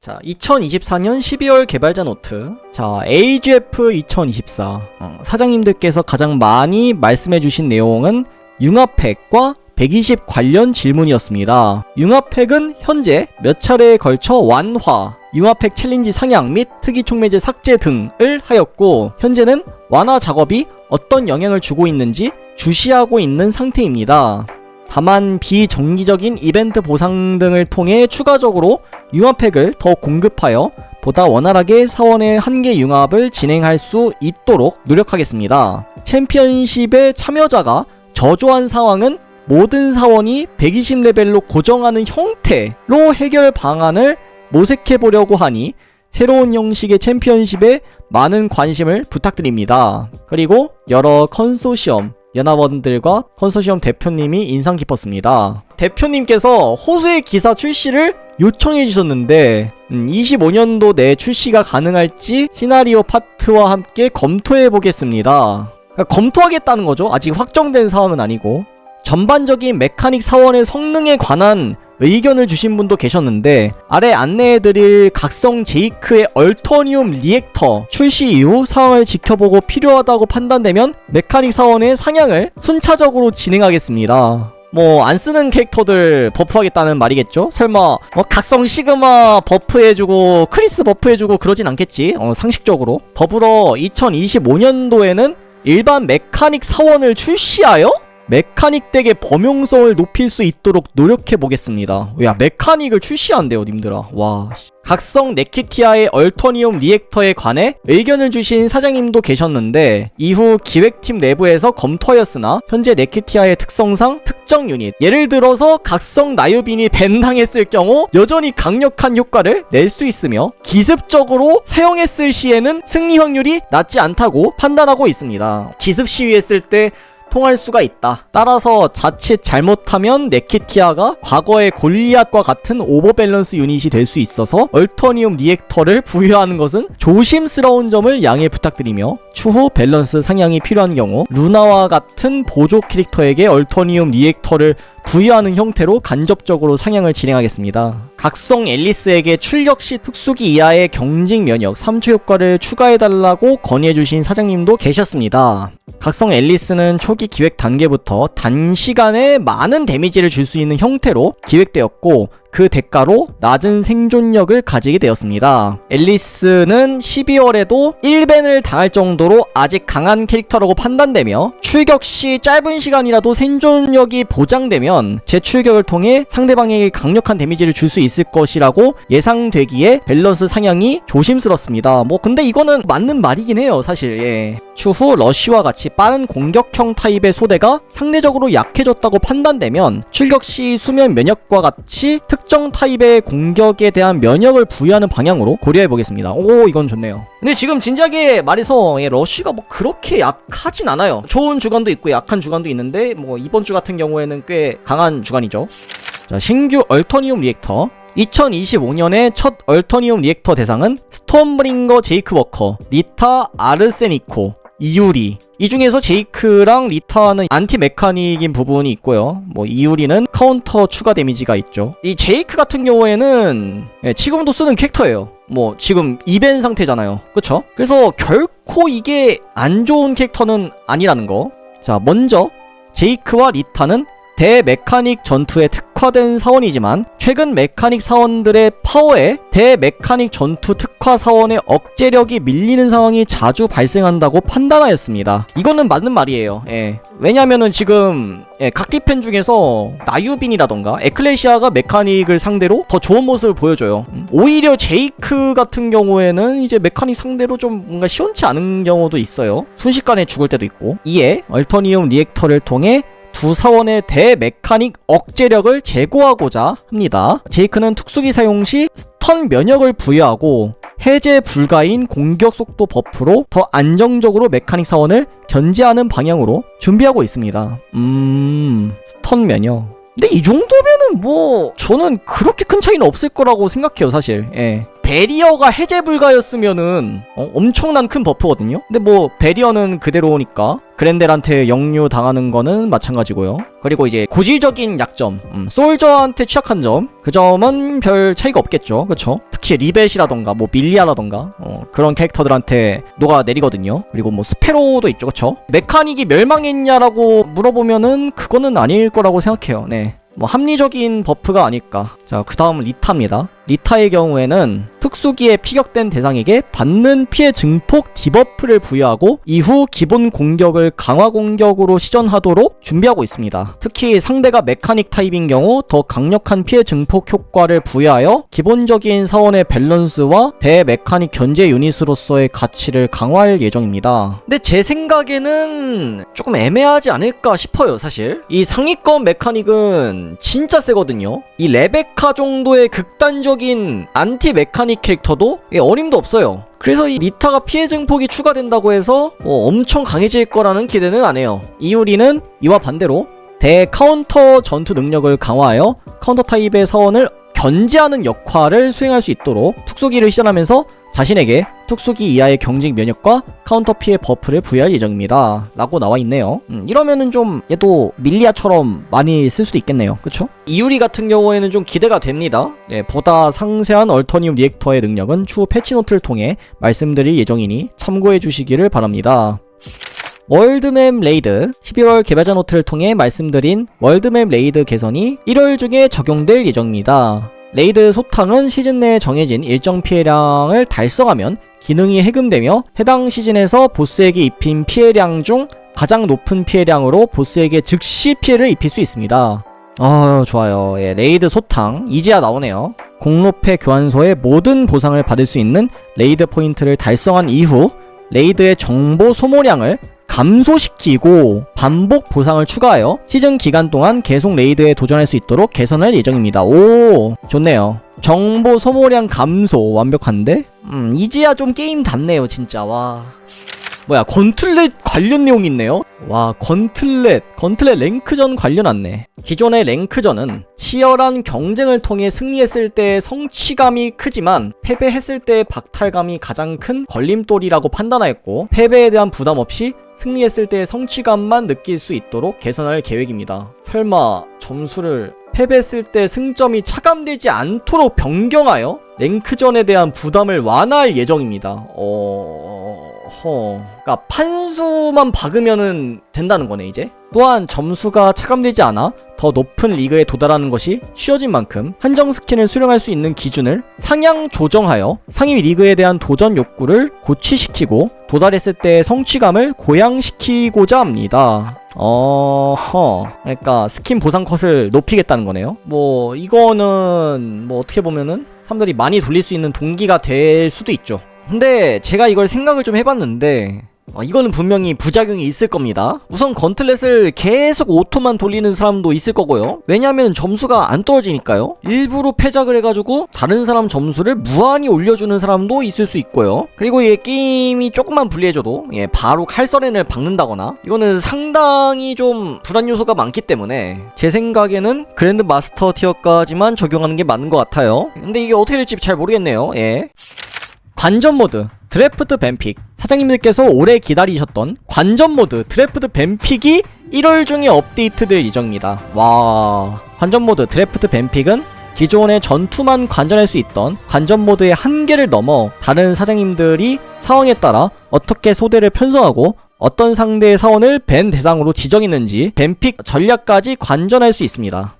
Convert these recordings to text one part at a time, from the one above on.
자, 2024년 12월 개발자 노트. 자, AGF 2024. 사장님들께서 가장 많이 말씀해주신 내용은 융합팩과 120 관련 질문이었습니다. 융합팩은 현재 몇 차례에 걸쳐 완화, 융합팩 챌린지 상향 및 특이 촉매제 삭제 등을 하였고, 현재는 완화 작업이 어떤 영향을 주고 있는지 주시하고 있는 상태입니다. 다만 비정기적인 이벤트 보상 등을 통해 추가적으로 융합팩을 더 공급하여 보다 원활하게 사원의 한계 융합을 진행할 수 있도록 노력하겠습니다. 챔피언십의 참여자가 저조한 상황은 모든 사원이 120레벨로 고정하는 형태로 해결 방안을 모색해보려고 하니 새로운 형식의 챔피언십에 많은 관심을 부탁드립니다. 그리고 여러 컨소시엄 연합원들과 컨소시엄 대표님이 인상 깊었습니다. 대표님께서 호수의 기사 출시를 요청해 주셨는데 25년도 내 출시가 가능할지 시나리오 파트와 함께 검토해 보겠습니다. 검토하겠다는 거죠. 아직 확정된 사항은 아니고. 전반적인 메카닉 사원의 성능에 관한 의견을 주신 분도 계셨는데, 아래 안내해드릴 각성 제이크의 얼터니움 리액터 출시 이후 상황을 지켜보고 필요하다고 판단되면 메카닉 사원의 상향을 순차적으로 진행하겠습니다. 안 쓰는 캐릭터들 버프하겠다는 말이겠죠? 설마 각성 시그마 버프해주고 크리스 버프해주고 그러진 않겠지? 상식적으로. 더불어 2025년도에는 일반 메카닉 사원을 출시하여 메카닉 덱의 범용성을 높일 수 있도록 노력해보겠습니다. 야, 메카닉을 출시한대요 님들아. 와. 각성 네키티아의 얼터니움 리액터에 관해 의견을 주신 사장님도 계셨는데, 이후 기획팀 내부에서 검토하였으나 현재 네키티아의 특성상 특정 유닛, 예를 들어서 각성 나유빈이 밴당했을 경우 여전히 강력한 효과를 낼 수 있으며 기습적으로 사용했을 시에는 승리 확률이 낮지 않다고 판단하고 있습니다. 기습 시위했을 때 통할 수가 있다. 따라서 자칫 잘못하면 네키티아가 과거의 골리앗과 같은 오버밸런스 유닛이 될 수 있어서 얼터니움 리액터를 부여하는 것은 조심스러운 점을 양해 부탁드리며, 추후 밸런스 상향이 필요한 경우 루나와 같은 보조 캐릭터에게 얼터니움 리액터를 부여하는 형태로 간접적으로 상향을 진행하겠습니다. 각성 앨리스에게 출격 시 특수기 이하의 경직 면역 3초 효과를 추가해달라고 건의해주신 사장님도 계셨습니다. 각성 앨리스는 초기 기획 단계부터 단시간에 많은 데미지를 줄 수 있는 형태로 기획되었고, 그 대가로 낮은 생존력을 가지게 되었습니다. 앨리스는 12월에도 1밴을 당할 정도로 아직 강한 캐릭터라고 판단되며, 출격 시 짧은 시간이라도 생존력이 보장되면 재출격을 통해 상대방에게 강력한 데미지를 줄 수 있을 것이라고 예상되기에 밸런스 상향이 조심스럽습니다. 근데 이거는 맞는 말이긴 해요 사실. 예. 추후 러쉬와 같이 빠른 공격형 타입의 소대가 상대적으로 약해졌다고 판단되면 출격 시 수면 면역과 같이 특정 타입의 공격에 대한 면역을 부여하는 방향으로 고려해보겠습니다. 오, 이건 좋네요. 근데 지금 진지하게 말해서 러쉬가 그렇게 약하진 않아요. 좋은 주간도 있고 약한 주간도 있는데 이번 주 같은 경우에는 꽤 강한 주간이죠. 자, 신규 얼터니움 리액터. 2025년의 첫 얼터니움 리액터 대상은 스톰브링거 제이크 워커, 리타 아르세니코, 이유리. 이 중에서 제이크랑 리타는 안티 메카닉인 부분이 있고요. 이유리는 카운터 추가 데미지가 있죠. 이 제이크 같은 경우에는 지금도 쓰는 캐릭터예요. 지금 이벤 상태잖아요. 그쵸? 그래서 결코 이게 안 좋은 캐릭터는 아니라는 거. 자, 먼저 제이크와 리타는 대메카닉 전투에 특화된 사원이지만 최근 메카닉 사원들의 파워에 대메카닉 전투 특화 사원의 억제력이 밀리는 상황이 자주 발생한다고 판단하였습니다. 이거는 맞는 말이에요. 예. 왜냐면은 지금 각기 팬 중에서 나유빈이라던가 에클레시아가 메카닉을 상대로 더 좋은 모습을 보여줘요. 오히려 제이크 같은 경우에는 이제 메카닉 상대로 좀 뭔가 시원치 않은 경우도 있어요. 순식간에 죽을 때도 있고. 이에 얼터니움 리액터를 통해 두 사원의 대메카닉 억제력을 제고하고자 합니다. 제이크는 특수기 사용 시 스턴 면역을 부여하고 해제 불가인 공격 속도 버프로 더 안정적으로 메카닉 사원을 견제하는 방향으로 준비하고 있습니다. 스턴 면역. 근데 이 정도면은 저는 그렇게 큰 차이는 없을 거라고 생각해요 사실. 예. 배리어가 해제 불가였으면은 엄청난 큰 버프거든요. 근데 뭐 배리어는 그대로니까 그랜델한테 역류 당하는 거는 마찬가지고요. 그리고 이제 고질적인 약점, 솔저한테 취약한 점, 그 점은 별 차이가 없겠죠. 그쵸? 특히 리벳이라던가 뭐 밀리아라던가 그런 캐릭터들한테 녹아내리거든요. 그리고 뭐 스페로도 있죠. 그쵸? 메카닉이 멸망했냐라고 물어보면은 그거는 아닐 거라고 생각해요. 네. 뭐 합리적인 버프가 아닐까. 자, 그 다음은 리타입니다. 리타의 경우에는 특수기에 피격된 대상에게 받는 피해 증폭 디버프를 부여하고 이후 기본 공격을 강화 공격으로 시전하도록 준비하고 있습니다. 특히 상대가 메카닉 타입인 경우 더 강력한 피해 증폭 효과를 부여하여 기본적인 사원의 밸런스와 대메카닉 견제 유닛으로서의 가치를 강화할 예정입니다. 근데 제 생각에는 조금 애매하지 않을까 싶어요. 사실 이 상위권 메카닉은 진짜 세거든요. 이 레베카 정도의 극단적인 안티 메카닉 캐릭터도 어림도 없어요. 그래서 이 리타가 피해 증폭이 추가된다고 해서 엄청 강해질 거라는 기대는 안 해요. 이유리는 이와 반대로 대카운터 전투 능력을 강화하여 카운터 타입의 사원을 견제하는 역할을 수행할 수 있도록 특수기를 시전하면서 자신에게 특수기 이하의 경직 면역과 카운터 피해 버프를 부여할 예정입니다. 라고 나와있네요. 이러면은 좀 얘도 밀리아처럼 많이 쓸 수도 있겠네요. 그쵸? 이유리 같은 경우에는 좀 기대가 됩니다. 네, 보다 상세한 얼터니움 리액터의 능력은 추후 패치노트를 통해 말씀드릴 예정이니 참고해 주시기를 바랍니다. 월드맵 레이드 11월 개발자 노트를 통해 말씀드린 월드맵 레이드 개선이 1월 중에 적용될 예정입니다. 레이드 소탕은 시즌 내에 정해진 일정 피해량을 달성하면 기능이 해금되며 해당 시즌에서 보스에게 입힌 피해량 중 가장 높은 피해량으로 보스에게 즉시 피해를 입힐 수 있습니다. 좋아요. 예, 레이드 소탕 이제야 나오네요. 공로패 교환소의 모든 보상을 받을 수 있는 레이드 포인트를 달성한 이후 레이드의 정보 소모량을 감소시키고 반복 보상을 추가하여 시즌 기간 동안 계속 레이드에 도전할 수 있도록 개선할 예정입니다. 오, 좋네요. 정보 소모량 감소 완벽한데? 이제야 좀 게임 답네요 진짜. 와, 뭐야, 건틀렛 관련 내용이 있네요. 와, 건틀렛 랭크전 관련 왔네. 기존의 랭크전은 치열한 경쟁을 통해 승리했을 때의 성취감이 크지만 패배했을 때의 박탈감이 가장 큰 걸림돌이라고 판단하였고, 패배에 대한 부담 없이 승리했을 때의 성취감만 느낄 수 있도록 개선할 계획입니다. 설마 점수를 패배했을 때 승점이 차감되지 않도록 변경하여 랭크전에 대한 부담을 완화할 예정입니다. 그러니까 판수만 박으면은 된다는 거네 이제. 또한 점수가 차감되지 않아 더 높은 리그에 도달하는 것이 쉬워진 만큼 한정 스킨을 수령할 수 있는 기준을 상향 조정하여 상위 리그에 대한 도전 욕구를 고취시키고 도달했을 때의 성취감을 고양시키고자 합니다. 그러니까 스킨 보상 컷을 높이겠다는 거네요. 뭐 이거는 뭐 어떻게 보면은 사람들이 많이 돌릴 수 있는 동기가 될 수도 있죠. 근데 제가 이걸 생각을 좀 해봤는데 이거는 분명히 부작용이 있을 겁니다. 우선 건틀렛을 계속 오토만 돌리는 사람도 있을 거고요. 왜냐하면 점수가 안 떨어지니까요. 일부러 패작을 해가지고 다른 사람 점수를 무한히 올려주는 사람도 있을 수 있고요. 그리고 이게 게임이 조금만 불리해져도 바로 칼서렌을 박는다거나 이거는 상당히 좀 불안 요소가 많기 때문에 제 생각에는 그랜드 마스터 티어까지만 적용하는 게 맞는 것 같아요. 근데 이게 어떻게 될지 잘 모르겠네요. 관전 모드 드래프트 뱀픽, 사장님들께서 오래 기다리셨던 관전 모드 드래프트 뱀픽이 1월 중에 업데이트될 예정입니다. 와, 관전 모드 드래프트 뱀픽은 기존의 전투만 관전할 수 있던 관전 모드의 한계를 넘어 다른 사장님들이 상황에 따라 어떻게 소대를 편성하고 어떤 상대의 사원을 밴 대상으로 지정했는지 뱀픽 전략까지 관전할 수 있습니다.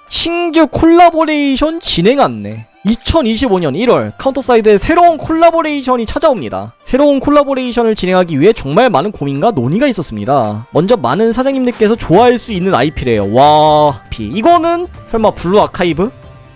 신규 콜라보레이션 진행 안내. 2025년 1월 카운터사이드에 새로운 콜라보레이션이 찾아옵니다. 새로운 콜라보레이션을 진행하기 위해 정말 많은 고민과 논의가 있었습니다. 먼저 많은 사장님들께서 좋아할 수 있는 IP래요. 와, 이거는 설마 블루 아카이브?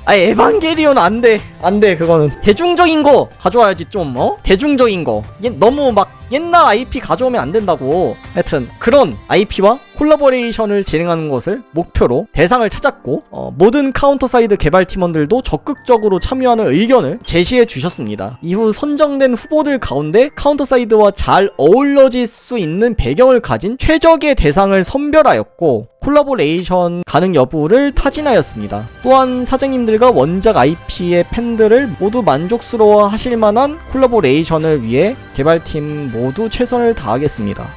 에반게리온 안돼 그거는 대중적인 거 가져와야지. 좀 대중적인 거. 이게 너무 막 옛날 IP 가져오면 안 된다고. 하여튼 그런 IP와 콜라보레이션을 진행하는 것을 목표로 대상을 찾았고 모든 카운터 사이드 개발팀원들도 적극적으로 참여하는 의견을 제시해 주셨습니다. 이후 선정된 후보들 가운데 카운터 사이드와 잘 어울러질 수 있는 배경을 가진 최적의 대상을 선별하였고 콜라보레이션 가능 여부를 타진하였습니다. 또한 사장님들과 원작 IP의 팬들을 모두 만족스러워 하실 만한 콜라보레이션을 위해 개발팀 모두 최선을 다하겠습니다.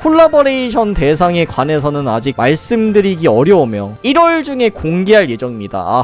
콜라보레이션 대상에 관해서는 아직 말씀드리기 어려우며 1월 중에 공개할 예정입니다.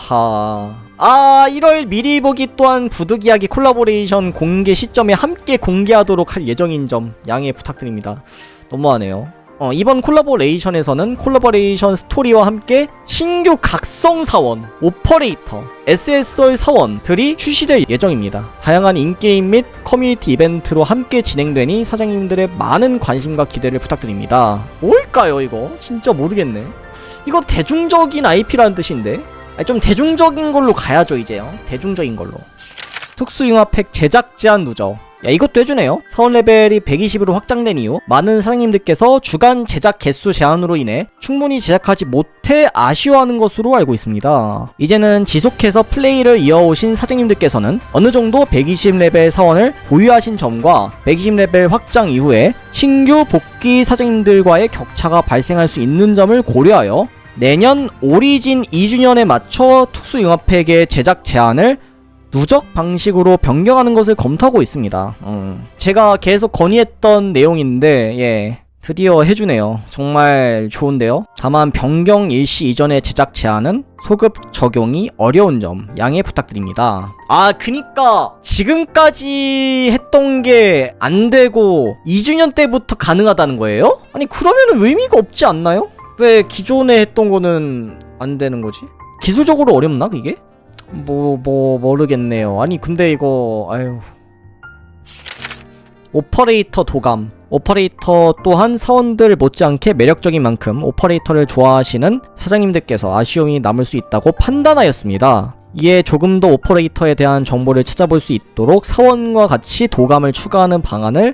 1월 미리 보기 또한 부득이하게 콜라보레이션 공개 시점에 함께 공개하도록 할 예정인 점 양해 부탁드립니다. 너무하네요. 이번 콜라보레이션에서는 콜라보레이션 스토리와 함께 신규 각성 사원, 오퍼레이터, SSR 사원들이 출시될 예정입니다. 다양한 인게임 및 커뮤니티 이벤트로 함께 진행되니 사장님들의 많은 관심과 기대를 부탁드립니다. 뭘까요 이거? 진짜 모르겠네. 이거 대중적인 IP라는 뜻인데? 좀 대중적인 걸로 가야죠 이제요. 대중적인 걸로. 특수융합팩 제작 제한 누적. 이것도 해주네요. 사원 레벨이 120으로 확장된 이후 많은 사장님들께서 주간 제작 개수 제한으로 인해 충분히 제작하지 못해 아쉬워하는 것으로 알고 있습니다. 이제는 지속해서 플레이를 이어오신 사장님들께서는 어느정도 120레벨 사원을 보유하신 점과 120레벨 확장 이후에 신규 복귀 사장님들과의 격차가 발생할 수 있는 점을 고려하여 내년 오리진 2주년에 맞춰 특수융합팩의 제작 제한을 누적 방식으로 변경하는 것을 검토하고 있습니다. 제가 계속 건의했던 내용인데 드디어 해주네요. 정말 좋은데요. 다만 변경 일시 이전의 제작 제한은 소급 적용이 어려운 점 양해 부탁드립니다. 그니까 지금까지 했던 게 안 되고 2주년 때부터 가능하다는 거예요? 아니 그러면은 의미가 없지 않나요? 왜 기존에 했던 거는 안 되는 거지? 기술적으로 어렵나 그게? 모르겠네요. 아니 근데 이거 오퍼레이터 도감. 오퍼레이터 또한 사원들 못지않게 매력적인 만큼 오퍼레이터를 좋아하시는 사장님들께서 아쉬움이 남을 수 있다고 판단하였습니다. 이에 조금 더 오퍼레이터에 대한 정보를 찾아볼 수 있도록 사원과 같이 도감을 추가하는 방안을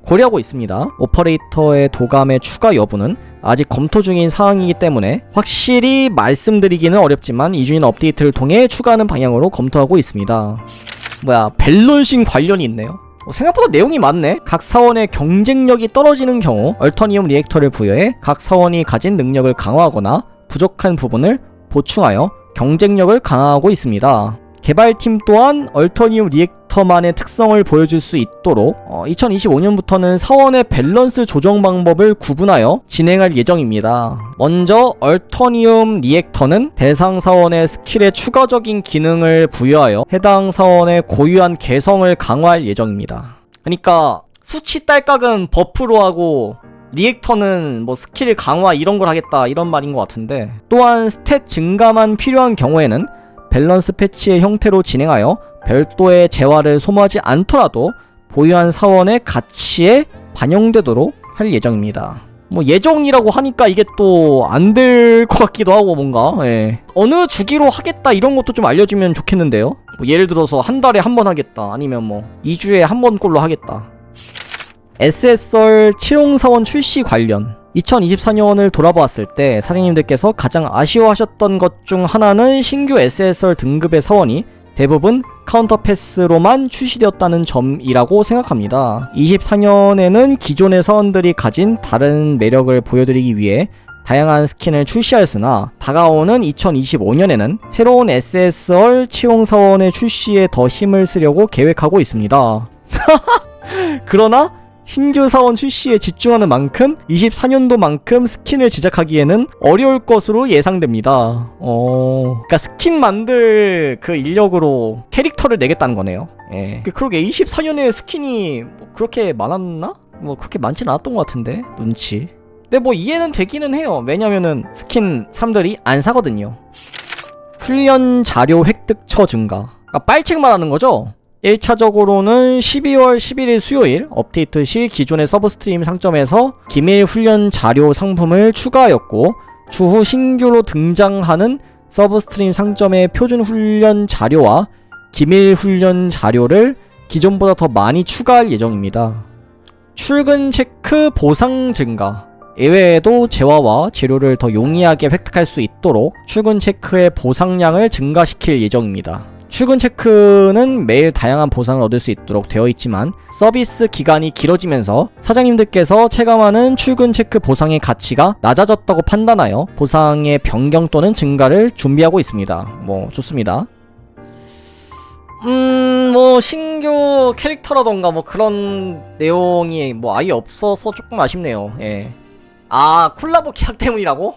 고려하고 있습니다. 오퍼레이터의 도감의 추가 여부는 아직 검토 중인 사항이기 때문에 확실히 말씀드리기는 어렵지만 2주년 업데이트를 통해 추가하는 방향으로 검토하고 있습니다. 밸런싱 관련이 있네요. 생각보다 내용이 많네. 각 사원의 경쟁력이 떨어지는 경우 얼터니움 리액터를 부여해 각 사원이 가진 능력을 강화하거나 부족한 부분을 보충하여 경쟁력을 강화하고 있습니다. 개발팀 또한 얼터니움 리액터만의 특성을 보여줄 수 있도록 2025년부터는 사원의 밸런스 조정 방법을 구분하여 진행할 예정입니다. 먼저 얼터니움 리액터는 대상 사원의 스킬에 추가적인 기능을 부여하여 해당 사원의 고유한 개성을 강화할 예정입니다. 그러니까 수치 딸깍은 버프로 하고 리액터는 스킬 강화 이런 걸 하겠다 이런 말인 것 같은데, 또한 스탯 증가만 필요한 경우에는 밸런스 패치의 형태로 진행하여 별도의 재화를 소모하지 않더라도 보유한 사원의 가치에 반영되도록 할 예정입니다. 예정이라고 하니까 이게 또 안 될 것 같기도 하고 뭔가 어느 주기로 하겠다 이런 것도 좀 알려주면 좋겠는데요. 예를 들어서 한 달에 한 번 하겠다, 아니면 2주에 한 번꼴로 하겠다. SSR 채용사원 출시 관련 2024년을 돌아보았을 때 사장님들께서 가장 아쉬워하셨던 것 중 하나는 신규 SSR 등급의 사원이 대부분 카운터 패스로만 출시되었다는 점이라고 생각합니다. 24년에는 기존의 사원들이 가진 다른 매력을 보여드리기 위해 다양한 스킨을 출시하였으나 다가오는 2025년에는 새로운 SSR 채용 사원의 출시에 더 힘을 쓰려고 계획하고 있습니다. 그러나 신규 사원 출시에 집중하는 만큼 24년도만큼 스킨을 제작하기에는 어려울 것으로 예상됩니다. 그러니까 스킨 만들 그 인력으로 캐릭터를 내겠다는 거네요. 그러게 24년에 스킨이 그렇게 많았나? 그렇게 많진 않았던 것 같은데 눈치. 근데 이해는 되기는 해요. 왜냐면은 스킨 사람들이 안 사거든요. 훈련 자료 획득처 증가. 빨책 말하는 거죠? 1차적으로는 12월 11일 수요일 업데이트 시 기존의 서브스트림 상점에서 기밀 훈련 자료 상품을 추가하였고, 추후 신규로 등장하는 서브스트림 상점의 표준 훈련 자료와 기밀 훈련 자료를 기존보다 더 많이 추가할 예정입니다. 출근 체크 보상 증가. 이외에도 재화와 재료를 더 용이하게 획득할 수 있도록 출근 체크의 보상량을 증가시킬 예정입니다. 출근 체크는 매일 다양한 보상을 얻을 수 있도록 되어 있지만 서비스 기간이 길어지면서 사장님들께서 체감하는 출근 체크 보상의 가치가 낮아졌다고 판단하여 보상의 변경 또는 증가를 준비하고 있습니다. 뭐 좋습니다. 뭐 신규 캐릭터라던가 뭐 그런 내용이 뭐 아예 없어서 조금 아쉽네요. 예. 아, 콜라보 계약 때문이라고?